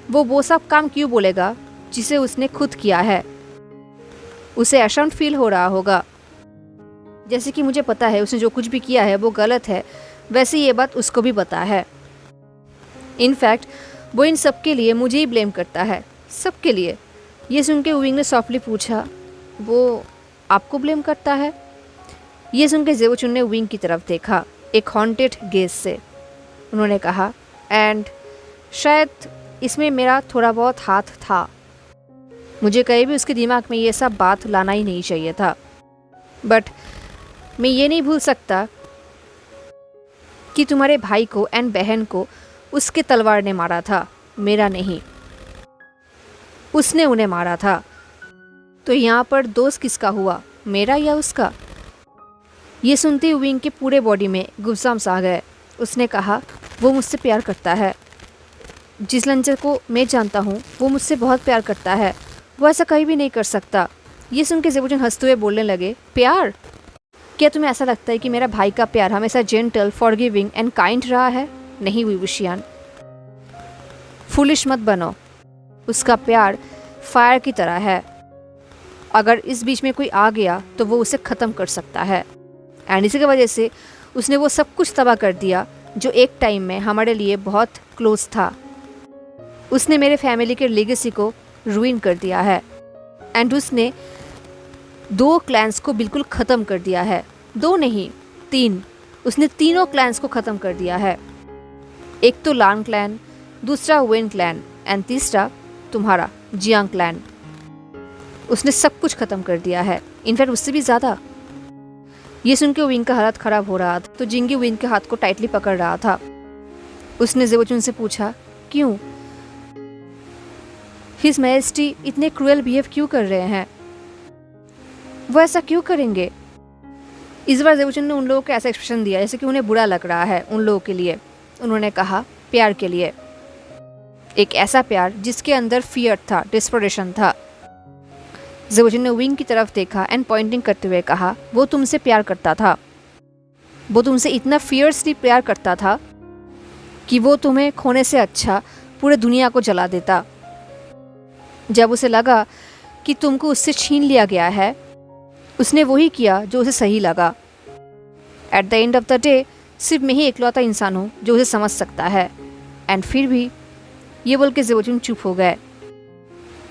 वो सब काम क्यों बोलेगा जिसे उसने खुद किया है। उसे अशांत फील हो रहा होगा, जैसे कि मुझे पता है उसने जो कुछ भी किया है वो गलत है, वैसे ये बात उसको भी पता है। इनफैक्ट वो इन सब के लिए मुझे ही ब्लेम करता है, सबके लिए। ये सुन के विंग ने सॉफ्टली पूछा, वो आपको ब्लेम करता है? ये सुन के ज़ेबुचुन ने विंग की तरफ देखा एक हॉन्टेड गेज से। उन्होंने कहा, एंड शायद इसमें मेरा थोड़ा बहुत हाथ था। मुझे कहीं भी उसके दिमाग में ये सब बात लाना ही नहीं चाहिए था। बट मैं ये नहीं भूल सकता कि तुम्हारे भाई को एंड बहन को उसके तलवार ने मारा था, मेरा नहीं। उसने उन्हें मारा था। तो यहाँ पर दोस्त किसका हुआ, मेरा या उसका? ये सुनते ही विंग के पूरे बॉडी में गुस्साम्स आ गए। उसने कहा, वो मुझसे प्यार करता है। जिस लंचर को मैं जानता हूँ वो मुझसे बहुत प्यार करता है, वो ऐसा कहीं भी नहीं कर सकता। ये सुन के ज़ेबुचुन हंसते हुए बोलने लगे, प्यार? क्या तुम्हें ऐसा लगता है कि मेरा भाई का प्यार हमेशा जेंटल, फॉरगिविंग एंड काइंड रहा है? नहीं हुई वुशियान। फुलिश मत बनो, उसका प्यार फायर की तरह है, अगर इस बीच में कोई आ गया तो वो उसे ख़त्म कर सकता है। एंड इसी की वजह से उसने वो सब कुछ तबाह कर दिया जो एक टाइम में हमारे लिए बहुत क्लोज था। उसने मेरे फैमिली के लेगेसी को रूइन कर दिया है एंड उसने 2 क्लैंस को बिल्कुल ख़त्म कर दिया है। 2 नहीं, 3। उसने तीनों क्लैंस को ख़त्म कर दिया है। एक तो लान क्लैन, दूसरा वेन क्लैन एंड तीसरा तुम्हारा जियांग क्लैन। उसने सब कुछ ख़त्म कर दिया है, इनफैक्ट उससे भी ज़्यादा। ये सुन के विंग का हालत ख़राब हो रहा था तो जिंगी विंग के हाथ को टाइटली पकड़ रहा था। उसने ज़ेबोचुन से पूछा, क्यों? हिज मैजेस्टी इतने क्रूएल बिहेव क्यों कर रहे हैं? वो ऐसा क्यों करेंगे? इस बार ज़ेबोचुन ने उन लोगों को ऐसा एक्सप्रेशन दिया जैसे कि उन्हें बुरा लग रहा है उन लोगों के लिए। उन्होंने कहा, प्यार के लिए, एक ऐसा प्यार जिसके अंदर फियर था, डिस्परेशन था। ज़ेबोचुन ने विंग की तरफ देखा एंड पॉइंटिंग करते हुए कहा, वो तुमसे प्यार करता था, वो तुमसे इतना फियर्सली प्यार करता था कि वो तुम्हें खोने से अच्छा पूरे दुनिया को जला देता। जब उसे लगा कि तुमको उससे छीन लिया गया है, उसने वही किया जो उसे सही लगा। At the end of the day सिर्फ मैं ही इकलौता इंसान हूँ जो उसे समझ सकता है। एंड फिर भी ये बोल के ज़ेबोचुन चुप हो गए,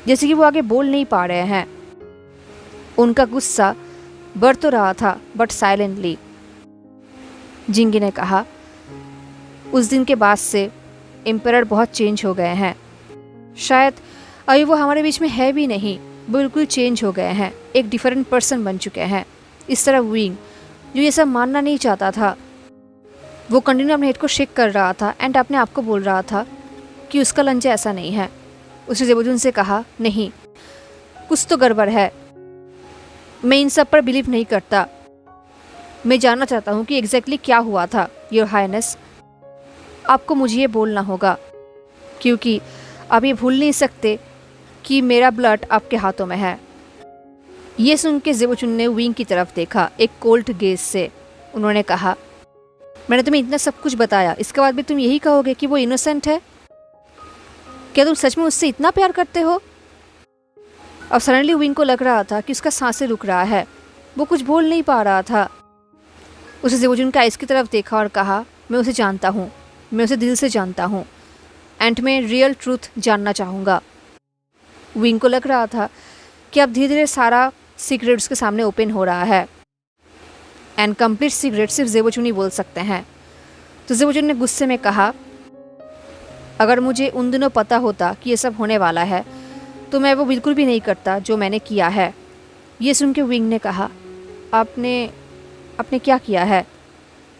जैसे कि वो आगे बोल नहीं पा रहे हैं। उनका गुस्सा बढ़ तो रहा था बट साइलेंटली। जिंगी ने कहा, उस दिन के बाद से एम्परर बहुत चेंज हो गए हैं। शायद अभी वो हमारे बीच में है भी नहीं, बिल्कुल चेंज हो गए हैं, एक डिफरेंट पर्सन बन चुके हैं। इस तरह विंग जो ये सब मानना नहीं चाहता था, वो कंटिन्यू अपने हेड को शेक कर रहा था एंड अपने आप को बोल रहा था कि उसका लंजा ऐसा नहीं है। उसने ज़ेबोचुन से कहा, नहीं, कुछ तो गड़बड़ है, मैं इन सब पर बिलीव नहीं करता। मैं जानना चाहता हूँ कि एग्जैक्टली क्या हुआ था योर हाइनेस। आपको मुझे ये बोलना होगा, क्योंकि आप ये भूल नहीं सकते कि मेरा ब्लड आपके हाथों में है। ये सुन के ज़ेबोचुन ने विंग की तरफ देखा एक कोल्ड गेज से। उन्होंने कहा, मैंने तुम्हें इतना सब कुछ बताया, इसके बाद भी तुम यही कहोगे कि वो इनोसेंट है? क्या तुम सच में उससे इतना प्यार करते हो? अब सडनली विंग को लग रहा था कि उसका सांसें रुक रहा है, वो कुछ बोल नहीं पा रहा था। उसे ज़ेबोचुन का आइस की तरफ देखा और कहा, मैं उसे जानता हूँ, मैं उसे दिल से जानता हूँ एंड मैं रियल ट्रूथ जानना चाहूँगा। विंग को लग रहा था कि अब धीरे धीरे सारा सीक्रेट उसके सामने ओपन हो रहा है एंड कंप्लीट सीक्रेट सिर्फ ज़ेबोचुन ही बोल सकते हैं। तो ज़ेबोचुन ने गुस्से में कहा, अगर मुझे उन दिनों पता होता कि ये सब होने वाला है तो मैं वो बिल्कुल भी नहीं करता जो मैंने किया है। ये सुन के विंग ने कहा, आपने क्या किया है?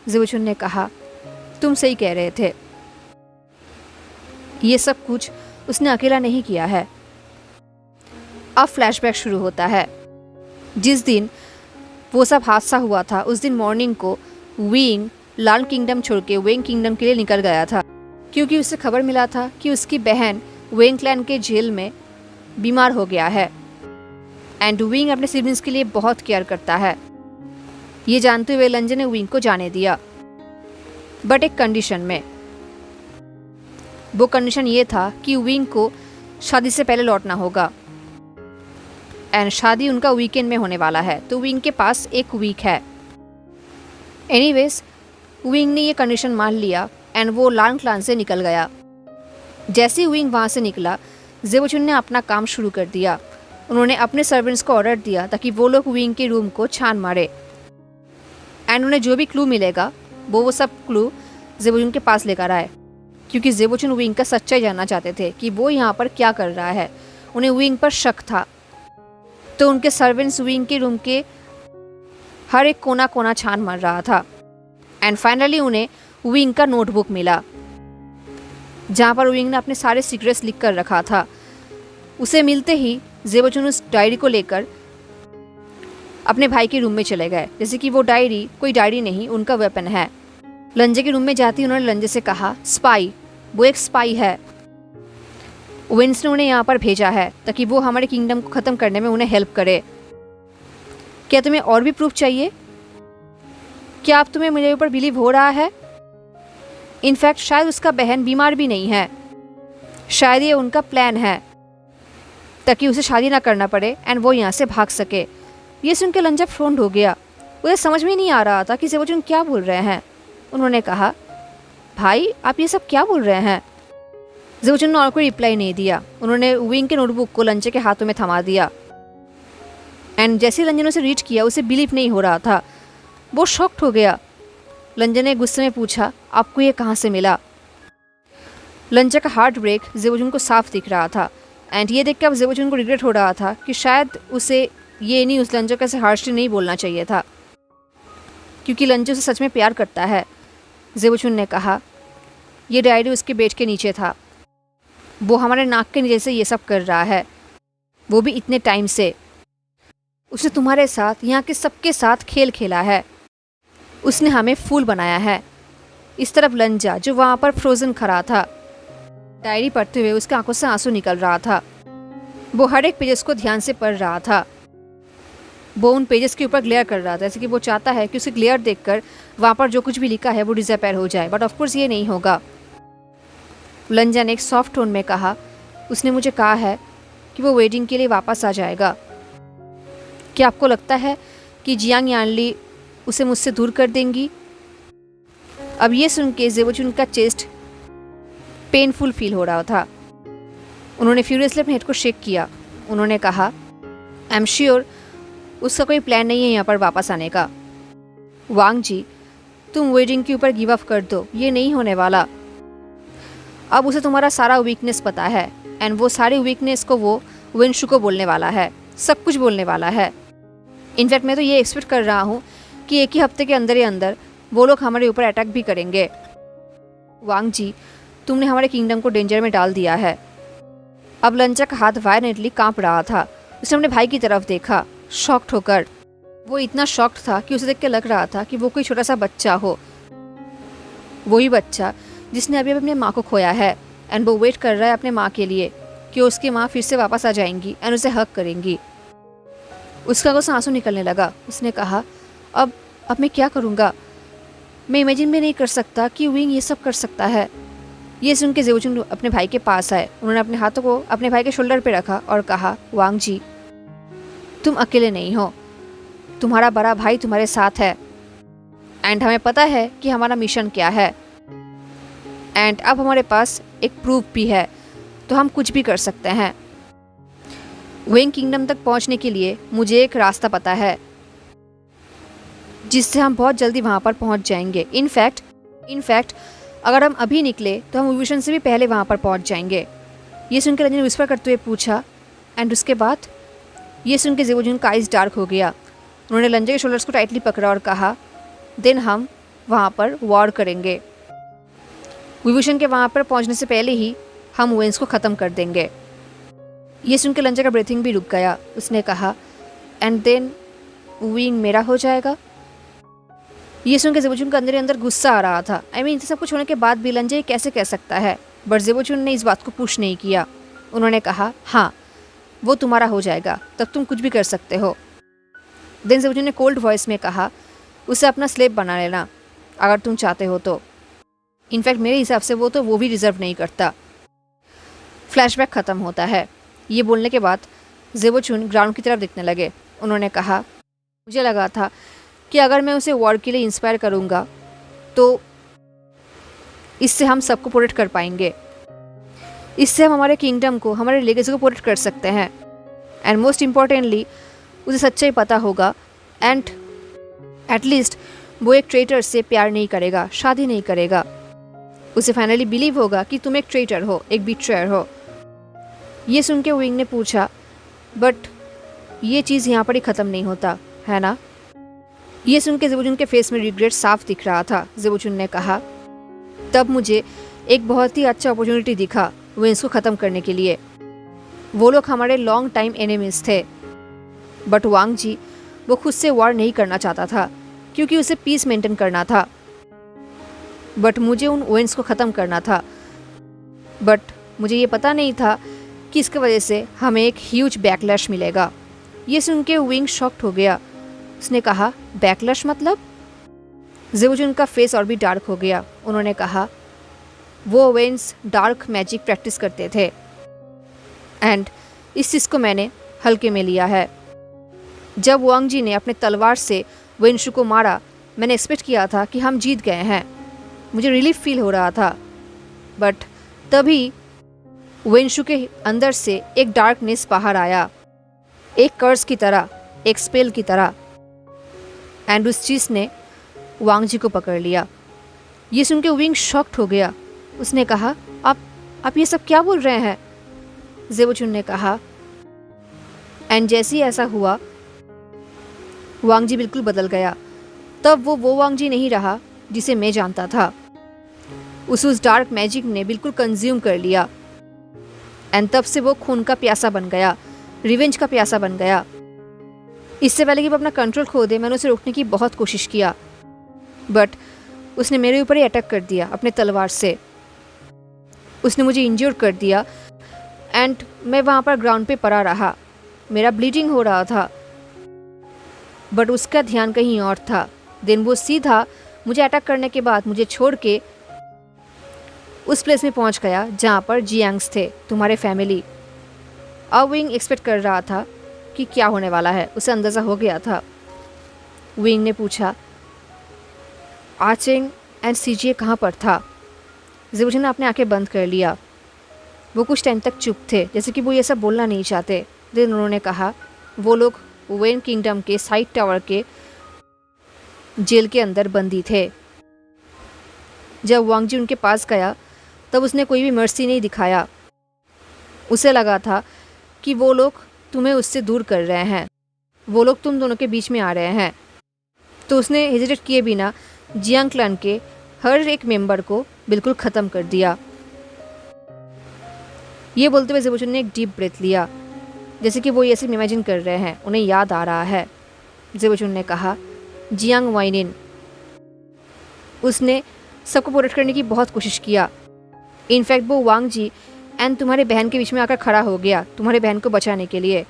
ज़ेबोचुन ने कहा, तुम सही कह रहे थे, ये सब कुछ उसने अकेला नहीं किया है। अब फ्लैशबैक शुरू होता है। जिस दिन वो सब हादसा हुआ था उस दिन मॉर्निंग को विंग लाल किंगडम छोड़ के वेंग किंगडम के लिए निकल गया था, क्योंकि उसे खबर मिला था कि उसकी बहन वेंग क्लैन के जेल में बीमार हो गया है। एंड विंग अपने सिबलिंग्स के लिए बहुत केयर करता है। ये जानते हुए लंजे ने विंग को जाने दिया, बट एक कंडीशन में। वो कंडीशन ये था कि विंग को शादी से पहले लौटना होगा एंड शादी उनका वीकेंड में होने वाला है, तो विंग के पास एक वीक है। एनीवेज विंग ने ये कंडीशन मान लिया एंड वो लान क्लान से निकल गया। जैसे ही विंग वहाँ से निकला, ज़ेबोचुन ने अपना काम शुरू कर दिया। उन्होंने अपने सर्वेंट्स को ऑर्डर दिया ताकि वो लोग विंग के रूम को छान मारे एंड उन्हें जो भी क्लू मिलेगा वो सब क्लू ज़ेबोचुन के पास लेकर आए, क्योंकि ज़ेबोचुन विंग का सच्चाई जानना चाहते थे कि वो यहाँ पर क्या कर रहा है। उन्हें विंग पर शक था, तो उनके सर्वेंट्स विंग के रूम के हर एक कोना कोना छान मार रहा था एंड फाइनली उन्हें विंग का नोटबुक मिला जहाँ पर विंग ने अपने सारे सीक्रेट्स लिख कर रखा था। उसे मिलते ही ज़ेबोचुन उस डायरी को लेकर अपने भाई के रूम में चले गए, जैसे कि वो डायरी कोई डायरी नहीं, उनका वेपन है। लंजे के रूम में जाती उन्होंने लंजे से कहा, स्पाई, वो एक स्पाई है। विंस ने उन्हें यहाँ पर भेजा है ताकि वो हमारे किंगडम को ख़त्म करने में उन्हें हेल्प करे। क्या तुम्हें और भी प्रूफ चाहिए? क्या अब तुम्हें मेरे ऊपर बिलीव हो रहा है? इनफैक्ट शायद उसका बहन बीमार भी नहीं है, शायद ये उनका प्लान है ताकि उसे शादी ना करना पड़े एंड वो यहाँ से भाग सके। ये सुन के लंजा फ्रोंड हो गया। उसे समझ में नहीं आ रहा था कि ज़ेबोचुन क्या बोल रहे हैं। उन्होंने कहा, भाई आप ये सब क्या बोल रहे हैं? ज़ेबोचुन ने और कोई रिप्लाई नहीं दिया। उन्होंने विंग के नोटबुक को लंजे के हाथों में थमा दिया एंड जैसे ही लंजन ने उसे रीच किया उसे बिलीव नहीं हो रहा था। वो शॉक्ड हो गया। लंजन ने गुस्से में पूछा, आपको ये कहाँ से मिला? लंजा का हार्ट ब्रेक ज़ेबोचुन को साफ दिख रहा था एंड ये देख के अब ज़ेबोचुन को रिग्रेट हो रहा था कि शायद उसे ये नहीं उस लंजा कैसे हार्शली नहीं बोलना चाहिए था, क्योंकि लंजा उसे सच में प्यार करता है। ज़ेबोचुन ने कहा, ये डायरी उसके बेड के नीचे था। वो हमारे नाक के नीचे से ये सब कर रहा है, वो भी इतने टाइम से। उसने तुम्हारे साथ, यहाँ के सबके साथ खेल खेला है। उसने हमें फूल बनाया है। इस तरफ लंजा जो वहाँ पर फ्रोज़न खड़ा था, डायरी पढ़ते हुए उसके आंखों से आंसू निकल रहा था। वो हर एक पेजेस को ध्यान से पढ़ रहा था। वो उन पेजेस के ऊपर ग्लेयर कर रहा था, जैसे कि वो चाहता है कि उसे ग्लेयर देखकर वहाँ पर जो कुछ भी लिखा है वो डिसअपीयर हो जाए, बट ऑफकोर्स ये नहीं होगा। लंजा ने एक सॉफ्ट टोन में कहा, उसने मुझे कहा है कि वो वेडिंग के लिए वापस आ जाएगा। क्या आपको लगता है कि जियांग यानली उसे मुझसे दूर कर देंगी? अब ये सुन के ज़ेबोचुन का चेस्ट पेनफुल फील हो रहा था। उन्होंने फ्यूरियसली अपने हेड को शेक किया। उन्होंने कहा, आई एम श्योर उसका कोई प्लान नहीं है यहाँ पर वापस आने का। वांग जी, तुम वेडिंग के ऊपर गिव अप कर दो, ये नहीं होने वाला। अब उसे तुम्हारा सारा वीकनेस पता है एंड वो सारी वीकनेस को वो वेंशु को बोलने वाला है, सब कुछ बोलने वाला है। इनफैक्ट मैं तो ये एक्सपेक्ट कर रहा हूँ कि एक ही हफ्ते के अंदर ही अंदर वो लोग हमारे ऊपर अटैक भी करेंगे। वांग जी, तुमने हमारे किंगडम को डेंजर में डाल दिया है। अब लंजा का हाथ वायलेंटली कांप रहा था। उसने अपने भाई की तरफ देखा, शॉक्ड होकर। वो इतना शॉक्ड था कि उसे देख के लग रहा था कि वो कोई छोटा सा बच्चा हो, वही बच्चा जिसने अभी अपनी माँ को खोया है एंड वो वेट कर रहा है अपने माँ के लिए कि उसकी माँ फिर से वापस आ जाएंगी एंड उसे हक करेंगी। उसका आंखों से आंसू निकलने लगा। उसने कहा, अब मैं क्या करूँगा? मैं इमेजिन भी नहीं कर सकता कि विंग ये सब कर सकता है। ये सुन के ज़ेबोचुन अपने भाई के पास आए। उन्होंने अपने हाथों को अपने भाई के शोल्डर पे रखा और कहा, वांग जी, तुम अकेले नहीं हो, तुम्हारा बड़ा भाई तुम्हारे साथ है एंड हमें पता है कि हमारा मिशन क्या है एंड अब हमारे पास एक प्रूफ भी है, तो हम कुछ भी कर सकते हैं। विंग किंगडम तक पहुंचने के लिए मुझे एक रास्ता पता है जिससे हम बहुत जल्दी वहां पर पहुंच जाएंगे। इनफैक्ट अगर हम अभी निकले तो हम विभूषण से भी पहले वहां पर पहुंच जाएंगे। ये सुनकर रंजन ने विस्पर करते हुए पूछा, एंड उसके बाद? ये सुन के ज़ेबोचुन का आइज़ डार्क हो गया। उन्होंने लंजा के शोल्डर्स को टाइटली पकड़ा और कहा, देन हम वहाँ पर वॉर करेंगे। विभूषण के वहाँ पर पहुँचने से पहले ही हम वेंस को ख़त्म कर देंगे। ये सुन के लंजा का ब्रीथिंग भी रुक गया। उसने कहा, एंड देन विंग मेरा हो जाएगा। ये सुन के ज़ेबोचुन का अंदर ही अंदर गुस्सा आ रहा था। आई मीन सब कुछ होने के बाद भी लंजा ये कैसे कह सकता है, बट ज़ेबोचुन ने इस बात को पुश नहीं किया। उन्होंने कहा, हाँ वो तुम्हारा हो जाएगा, तब तुम कुछ भी कर सकते हो। देन ज़ेबोचुन ने कोल्ड वॉइस में कहा, उसे अपना स्लेव बना लेना अगर तुम चाहते हो तो। इनफैक्ट मेरे हिसाब से वो भी डिज़र्व नहीं करता। फ्लैशबैक ख़त्म होता है। ये बोलने के बाद ज़ेबोचुन ग्राउंड की तरफ देखने लगे। उन्होंने कहा, मुझे लगा था कि अगर मैं उसे वॉर के लिए इंस्पायर करूँगा तो इससे हम सबको प्रोटेक्ट कर पाएंगे, इससे हम हमारे किंगडम को, हमारे लेगेसी को प्रोटेक्ट कर सकते हैं एंड मोस्ट इम्पॉर्टेंटली उसे सच्चाई पता होगा एंड एटलीस्ट वो एक ट्रेटर से प्यार नहीं करेगा, शादी नहीं करेगा। उसे फाइनली बिलीव होगा कि तुम एक ट्रेटर हो, एक बिट्रेयर हो। ये सुन के विंग ने पूछा, बट ये चीज़ यहाँ पर ही ख़त्म नहीं होता है ना? ये सुन के ज़ेबोचुन के फेस में रिग्रेट साफ दिख रहा था। ज़ेबोचुन ने कहा, तब मुझे एक बहुत ही अच्छा अपॉर्चुनिटी दिखा विंस को ख़त्म करने के लिए। वो लोग हमारे लॉन्ग टाइम एनिमीज थे, बट वांग जी वो खुद से वॉर नहीं करना चाहता था क्योंकि उसे पीस मेंटेन करना था, बट मुझे उन विंस को ख़त्म करना था। बट मुझे ये पता नहीं था कि इसकी वजह से हमें एक ह्यूज बैकलैश मिलेगा। ये सुन के विंग शॉक्ड हो गया। उसने कहा, बैकलैश मतलब? ज़ेबोचुन का फेस और भी डार्क हो गया। उन्होंने कहा, वो वेंस डार्क मैजिक प्रैक्टिस करते थे एंड इस चीज़ को मैंने हल्के में लिया है। जब वांग जी ने अपने तलवार से वेंशु को मारा, मैंने एक्सपेक्ट किया था कि हम जीत गए हैं, मुझे रिलीफ फील हो रहा था। बट तभी वेंशु के अंदर से एक डार्कनेस बाहर आया, एक कर्स की तरह, एक स्पेल की तरह, एंड उस चीज़ ने वांग जी को पकड़ लिया। ये सुन के विंग शॉक्ड हो गया। उसने कहा, आप ये सब क्या बोल रहे हैं? ज़ेबोचुन ने कहा, एंड जैसे ही ऐसा हुआ वांग जी बिल्कुल बदल गया। तब वो वांग जी नहीं रहा जिसे मैं जानता था। उस डार्क मैजिक ने बिल्कुल कंज्यूम कर लिया एंड तब से वो खून का प्यासा बन गया, रिवेंज का प्यासा बन गया। इससे पहले कि वो अपना कंट्रोल खो दे, मैंने उसे रोकने की बहुत कोशिश किया, बट उसने मेरे ऊपर ही अटैक कर दिया अपने तलवार से। उसने मुझे इंज्योर कर दिया एंड मैं वहाँ पर ग्राउंड पे पड़ा रहा। मेरा ब्लीडिंग हो रहा था, बट उसका ध्यान कहीं और था। देन वो सीधा मुझे अटैक करने के बाद मुझे छोड़ के उस प्लेस में पहुंच गया जहाँ पर जियांग्स थे, तुम्हारे फैमिली। अब विंग एक्सपेक्ट कर रहा था कि क्या होने वाला है, उसे अंदाज़ा हो गया था। विंग ने पूछा, आचेंग एंड सीजे कहाँ पर था? ज़ेबोचुन ने अपने आंखें बंद कर लिया। वो कुछ टाइम तक चुप थे, जैसे कि वो ये सब बोलना नहीं चाहते। देन उन्होंने कहा, वो लोग वेन किंगडम के साइड टावर के जेल के अंदर बंदी थे। जब वांग जी उनके पास गया तब उसने कोई भी मर्सी नहीं दिखाया। उसे लगा था कि वो लोग तुम्हें उससे दूर कर रहे हैं, वो लोग तुम दोनों के बीच में आ रहे हैं। तो उसने हेजिटेट किए बिना जियांग क्लैन के हर एक मेंबर को बिल्कुल ख़त्म कर दिया। ये बोलते हुए ज़ेबोचुन ने एक डीप ब्रेथ लिया, जैसे कि वो ये सिर्फ इमेजिन कर रहे हैं, उन्हें याद आ रहा है। ज़ेबोचुन ने कहा, जियांग वाइनिन। उसने सबको प्रोटेक्ट करने की बहुत कोशिश किया। इनफैक्ट वो वांग जी एंड तुम्हारे बहन के बीच में आकर खड़ा हो गया तुम्हारे बहन को बचाने के लिए,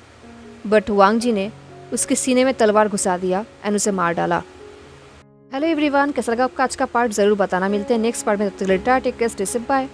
बट वांग जी ने उसके सीने में तलवार घुसा दिया एंड उसे मार डाला। हेलो एवरीवन, कैसा लगा आपका आज का पार्ट ज़रूर बताना। मिलते हैं नेक्स्ट पार्ट में, तब तक take care, stay safe, bye.